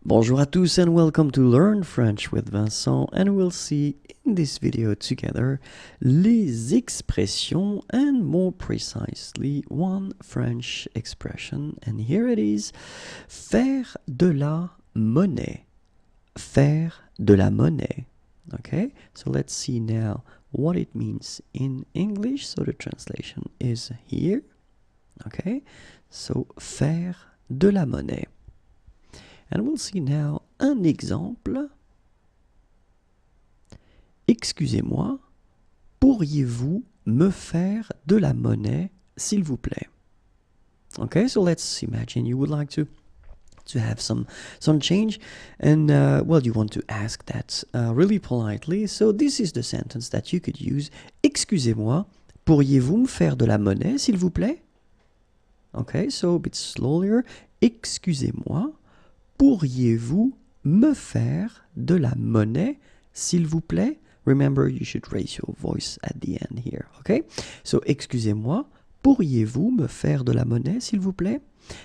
Bonjour à tous and welcome to Learn French with Vincent, and we'll see in this video together les expressions and more precisely one French expression, and here it is: faire de la monnaie. Faire de la monnaie. Okay, so let's see now what it means in English. So the translation is here. Okay, so faire de la monnaie. And we'll see now un exemple. Excusez-moi, pourriez-vous me faire de la monnaie, s'il vous plaît? Okay, so let's imagine you would like to have some change, and well, you want to ask that really politely. So this is the sentence that you could use. Excusez-moi, pourriez-vous me faire de la monnaie, s'il vous plaît? Okay, so a bit slower. Excusez-moi, pourriez-vous me faire de la monnaie, s'il vous plaît? Remember, you should raise your voice at the end here, okay? So, excusez-moi, pourriez-vous me faire de la monnaie, s'il vous plaît?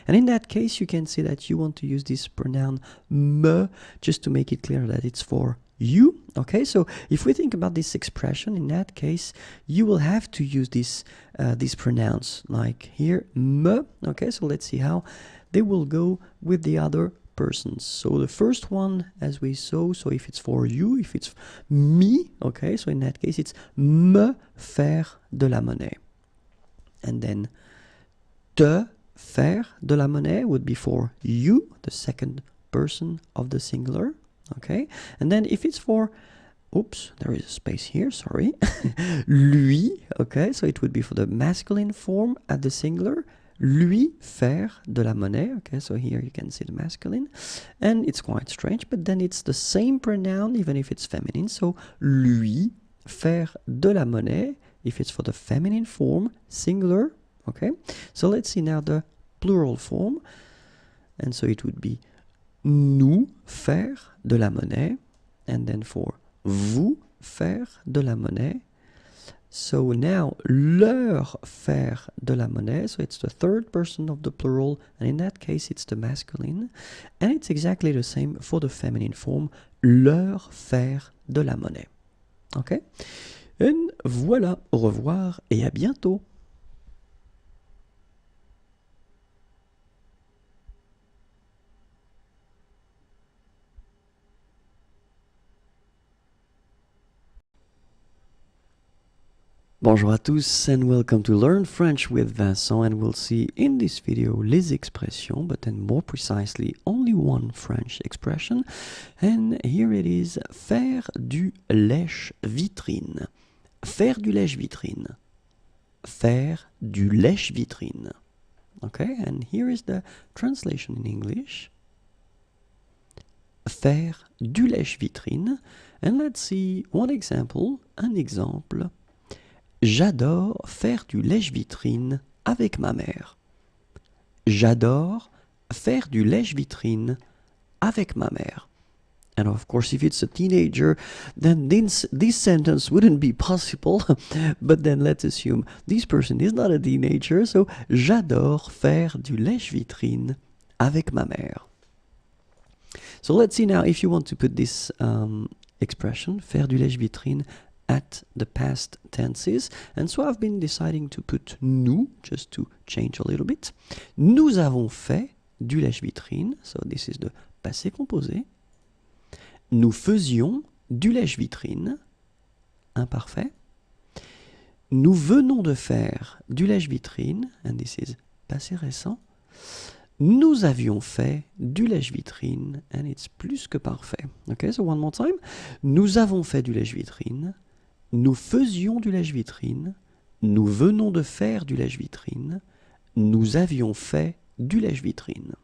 And in that case, you can say that you want to use this pronoun me, just to make it clear that it's for you, okay? So, if we think about this expression, in that case, you will have to use this these pronouns, like here, me, okay? So, let's see how they will go with the other persons. So the first one, as we saw, so if it's for you, if it's me, okay, so in that case it's me faire de la monnaie. And then te faire de la monnaie would be for you, the second person of the singular, okay? And then if it's for, oops, there is a space here, sorry, lui, okay, so it would be for the masculine form at the singular. Lui faire de la monnaie, okay, so here you can see the masculine, and it's quite strange, but then it's the same pronoun even if it's feminine, so lui faire de la monnaie if it's for the feminine form, singular, okay. So let's see now the plural form, and so it would be nous faire de la monnaie, and then for vous faire de la monnaie. So now, leur faire de la monnaie, so it's the third person of the plural, and in that case it's the masculine, and it's exactly the same for the feminine form, leur faire de la monnaie. Okay? And voilà, au revoir et à bientôt. Bonjour à tous and welcome to Learn French with Vincent, and we'll see in this video les expressions, but then more precisely only one French expression, and here it is: faire du lèche-vitrine. Faire du lèche-vitrine. Faire du lèche-vitrine. Okay, and here is the translation in English. Faire du lèche-vitrine, and let's see one example, un exemple. J'adore faire du lèche-vitrine avec ma mère. J'adore faire du lèche-vitrine avec ma mère. And of course, if it's a teenager, then this sentence wouldn't be possible. But then let's assume this person is not a teenager, so j'adore faire du lèche-vitrine avec ma mère. So let's see now if you want to put this expression, faire du lèche-vitrine, at the past tenses, and so I've been deciding to put nous, just to change a little bit. Nous avons fait du lèche-vitrine, so this is the passé composé. Nous faisions du lèche-vitrine, imparfait. Nous venons de faire du lèche-vitrine, and this is passé récent. Nous avions fait du lèche-vitrine, and it's plus que parfait. Okay, so one more time. Nous avons fait du lèche-vitrine. Nous faisions du lèche-vitrine, nous venons de faire du lèche-vitrine, nous avions fait du lèche-vitrine.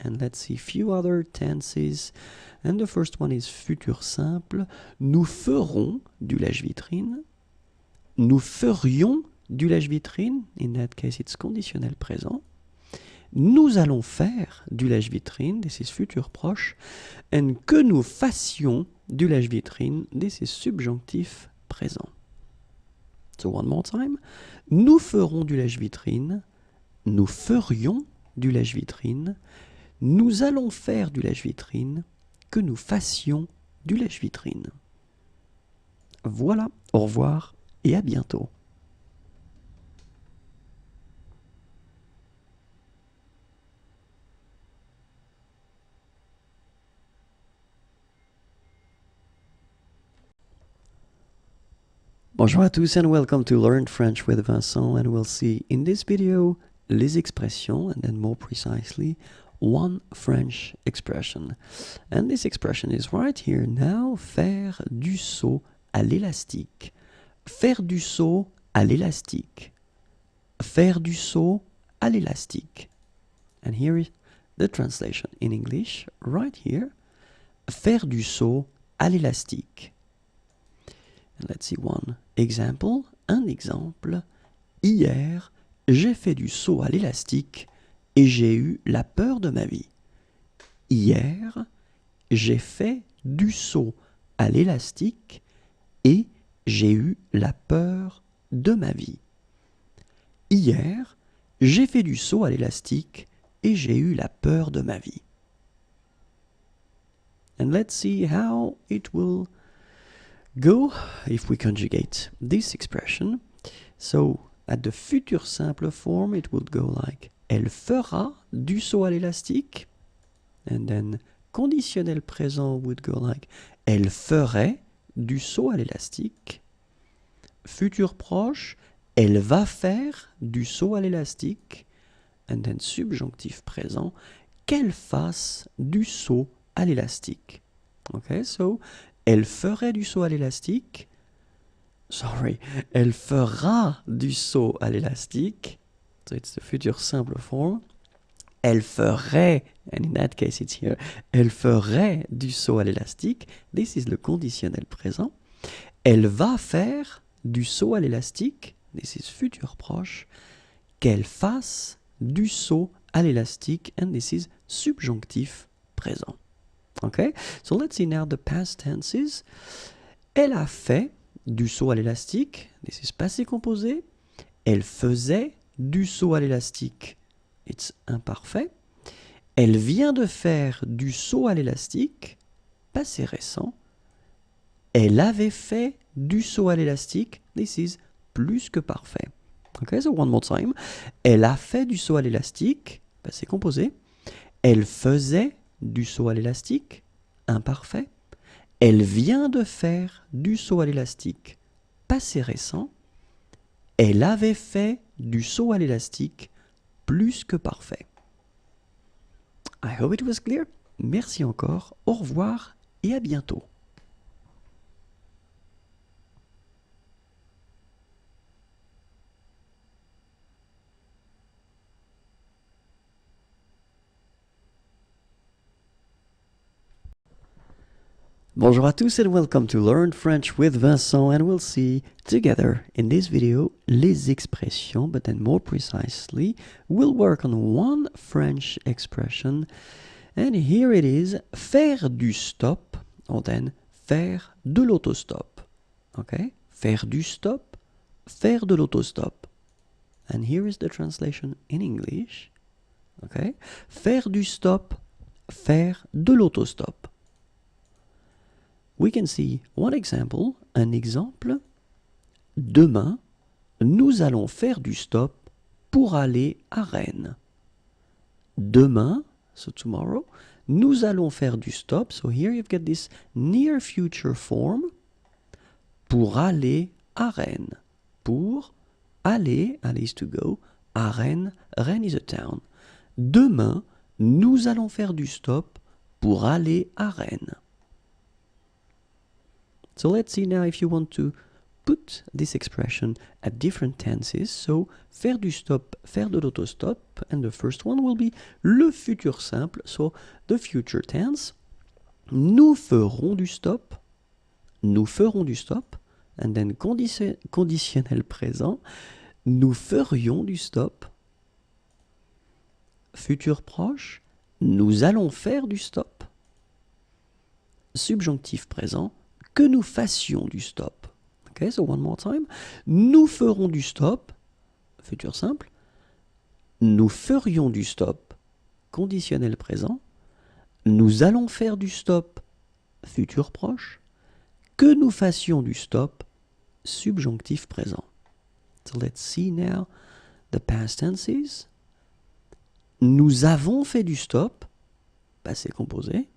And let's see a few other tenses. And the first one is futur simple. Nous ferons du lèche-vitrine. Nous ferions du lèche-vitrine. In that case, it's conditionnel présent. Nous allons faire du lèche-vitrine. This is futur proche. And que nous fassions du lèche-vitrine, this is subjonctif présent. So one more time. Nous ferons du lèche-vitrine. Nous ferions du lèche-vitrine. nous allons faire du lèche-vitrine, que nous fassions du lèche-vitrine. Voilà, au revoir et à bientôt. Bonjour à tous and welcome to Learn French with Vincent, and we'll see in this video les expressions, and then more precisely one French expression. And this expression is right here now, faire du saut à l'élastique. Faire du saut à l'élastique. Faire du saut à l'élastique. And here is the translation in English, right here. Faire du saut à l'élastique. And let's see one example. Un exemple. Hier, j'ai fait du saut à l'élastique et j'ai eu la peur de ma vie. Hier, j'ai fait du saut à l'élastique et j'ai eu la peur de ma vie. Hier, j'ai fait du saut à l'élastique et j'ai eu la peur de ma vie. And let's see how it will go if we conjugate this expression. So, at the future simple form, it would go like elle fera du saut à l'élastique. And then conditionnel présent would go like elle ferait du saut à l'élastique. Futur proche, elle va faire du saut à l'élastique. And then subjonctif présent, qu'elle fasse du saut à l'élastique. Okay, so elle ferait du saut à l'élastique. Sorry, elle fera du saut à l'élastique. So it's the future simple form. Elle ferait, and in that case it's here, elle ferait du saut à l'élastique. This is le conditionnel présent. Elle va faire du saut à l'élastique. This is futur proche. Qu'elle fasse du saut à l'élastique. And this is subjonctif présent. Okay, so let's see now the past tenses. Elle a fait du saut à l'élastique. This is passé composé. Elle faisait du saut à l'élastique. It's imparfait. Elle vient de faire du saut à l'élastique. Passé récent. Elle avait fait du saut à l'élastique. This is plus que parfait. Okay, so one more time. Elle a fait du saut à l'élastique. Passé composé. Elle faisait du saut à l'élastique, imparfait. Elle vient de faire du saut à l'élastique, passé récent. Elle avait fait du saut à l'élastique, plus que parfait. I hope it was clear. Merci encore, au revoir et à bientôt. Bonjour à tous and welcome to Learn French with Vincent, and we'll see together in this video les expressions, but then more precisely we'll work on one French expression, and here it is, faire du stop, or then faire de l'autostop. Okay, faire du stop, faire de l'autostop. And here is the translation in English. Okay, faire du stop, faire de l'autostop. We can see one example, un exemple. Demain, nous allons faire du stop pour aller à Rennes. Demain, so tomorrow, nous allons faire du stop. So here you've got this near future form. Pour aller à Rennes. Pour aller, aller is to go, à Rennes, Rennes is a town. Demain, nous allons faire du stop pour aller à Rennes. So let's see now if you want to put this expression at different tenses. So, faire du stop, faire de l'autostop. And the first one will be le futur simple. So, the future tense. Nous ferons du stop. Nous ferons du stop. And then conditionnel présent. Nous ferions du stop. Futur proche. Nous allons faire du stop. Subjonctif présent. Que nous fassions du stop. Okay, so one more time. Nous ferons du stop, futur simple. Nous ferions du stop, conditionnel présent. Nous allons faire du stop, futur proche. Que nous fassions du stop, subjonctif présent. So let's see now the past tenses. Nous avons fait du stop, passé composé.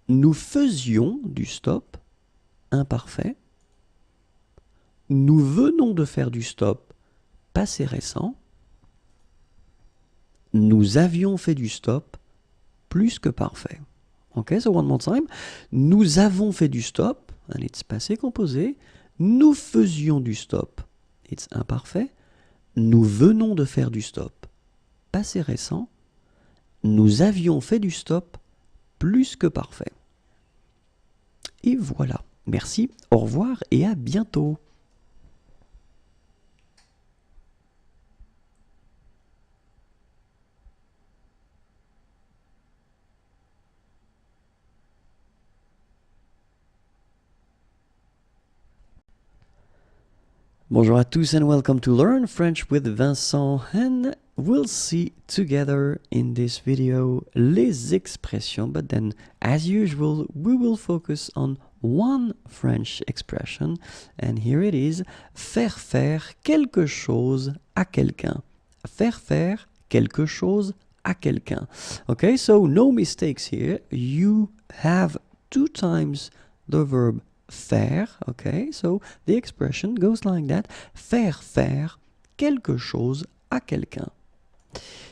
Nous faisions du stop, imparfait. Nous venons de faire du stop, passé récent. Nous avions fait du stop, plus que parfait. Ok, so one more time. Nous avons fait du stop, and it's passé composé. Nous faisions du stop, it's imparfait. Nous venons de faire du stop, passé récent. Nous avions fait du stop, plus que parfait. Et voilà. Merci, au revoir et à bientôt. Bonjour à tous and welcome to Learn French with Vincent, and we'll see together in this video les expressions, but then as usual we will focus on one French expression, and here it is: faire faire quelque chose à quelqu'un. Faire faire quelque chose à quelqu'un. Okay, so no mistakes here. You have 2 times the verb faire, okay, so the expression goes like that: faire faire quelque chose à quelqu'un.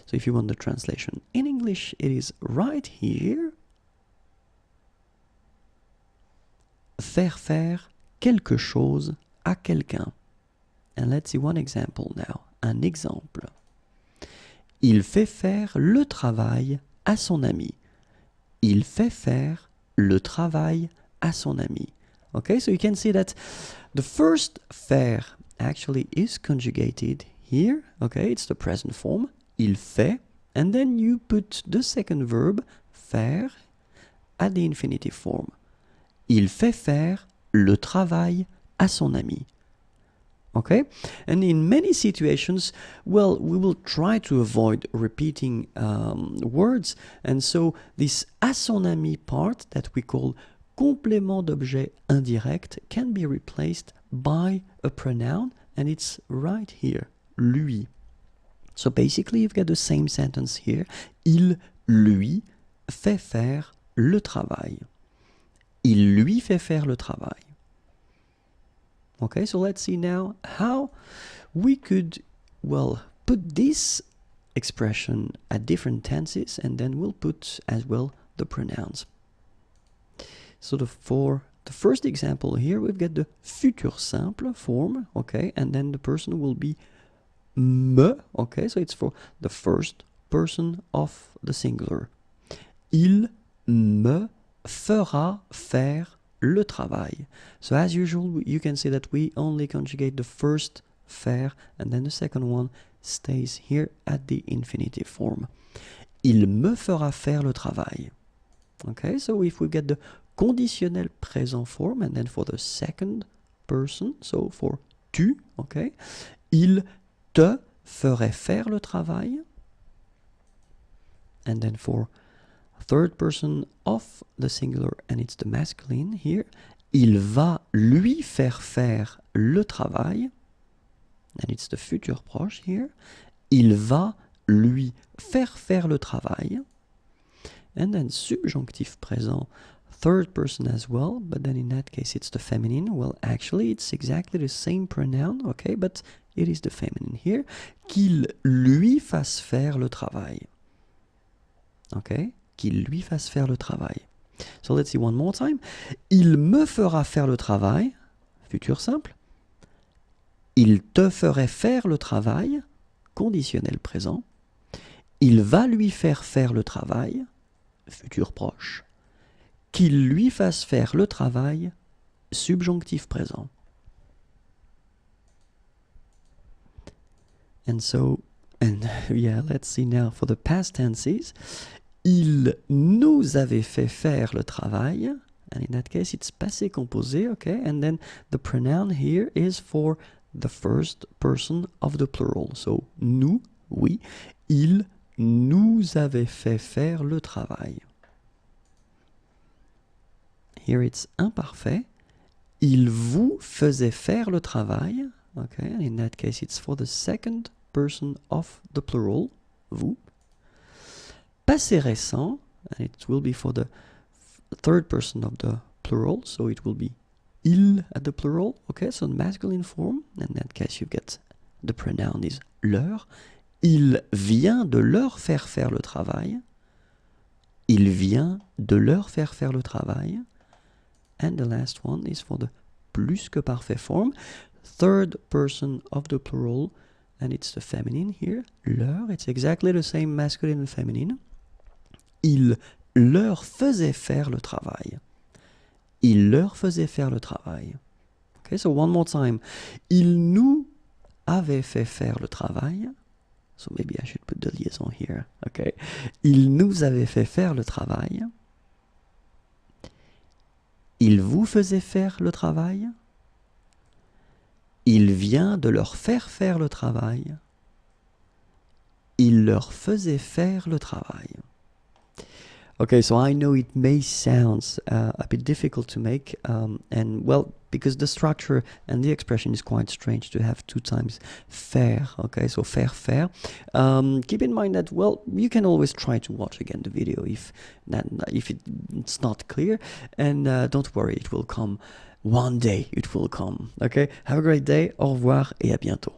So if you want the translation in English, it is right here. Faire faire quelque chose à quelqu'un. And let's see one example now. Un exemple. Il fait faire le travail à son ami. Il fait faire le travail à son ami. Okay, so you can see that the first faire actually is conjugated here. Okay, it's the present form. Il fait, and then you put the second verb, faire, at the infinitive form. Il fait faire le travail à son ami. Okay, and in many situations, well, we will try to avoid repeating words, and so this à son ami part that we call complément d'objet indirect can be replaced by a pronoun, and it's right here, lui. So basically you've got the same sentence here. Il lui fait faire le travail. Il lui fait faire le travail. Okay, so let's see now how we could, well, put this expression at different tenses, and then we'll put as well the pronouns. So for the first example here, we've got the futur simple form, okay, and then the person will be me, okay, so it's for the first person of the singular. Il me fera faire le travail. So as usual, you can see that we only conjugate the first faire, and then the second one stays here at the infinitive form. Il me fera faire le travail. Okay, so if we get the conditionnel présent form, and then for the second person, so for tu, okay, il te ferait faire le travail, and then for third person of the singular, and it's the masculine here, il va lui faire le travail, and it's the futur proche here, il va lui faire le travail, and then subjonctif présent, third person as well, but then in that case it's the feminine. Well, actually it's exactly the same pronoun, okay, but it is the feminine here. Qu'il lui fasse faire le travail. Okay, qu'il lui fasse faire le travail. So let's see one more time. Il me fera faire le travail, futur simple. Il te ferait faire le travail, conditionnel présent. Il va lui faire le travail, futur proche. Qu'il lui fasse faire le travail, subjonctif présent. And so, and yeah, let's see now for the past tenses. Il nous avait fait faire le travail, and in that case it's passé composé, okay, and then the pronoun here is for the first person of the plural. So, nous, oui, il nous avait fait faire le travail. Here it's imparfait. Il vous faisait faire le travail. Okay, in that case it's for the second person of the plural, vous. Passé récent, and it will be for the third person of the plural, so it will be il at the plural, okay, so the masculine form, in that case you get the pronoun is leur. Il vient de leur faire faire le travail. Il vient de leur faire faire le travail. And the last one is for the plus que parfait form, third person of the plural, and it's the feminine here, leur, it's exactly the same masculine and feminine. Il leur faisait faire le travail. Il leur faisait faire le travail. Okay, so one more time. Il nous avait fait faire le travail. So maybe I should put the liaison here. Okay. Il nous avait fait faire le travail. Il vous faisait faire le travail. Il vient de leur faire faire le travail. Il leur faisait faire le travail. Okay, so I know it may sound a bit difficult to make, and well, because the structure and the expression is quite strange to have two times faire, okay, so faire. Keep in mind that, well, you can always try to watch again the video if it's not clear, and don't worry, it will come. One day it will come, okay? Have a great day, au revoir et à bientôt.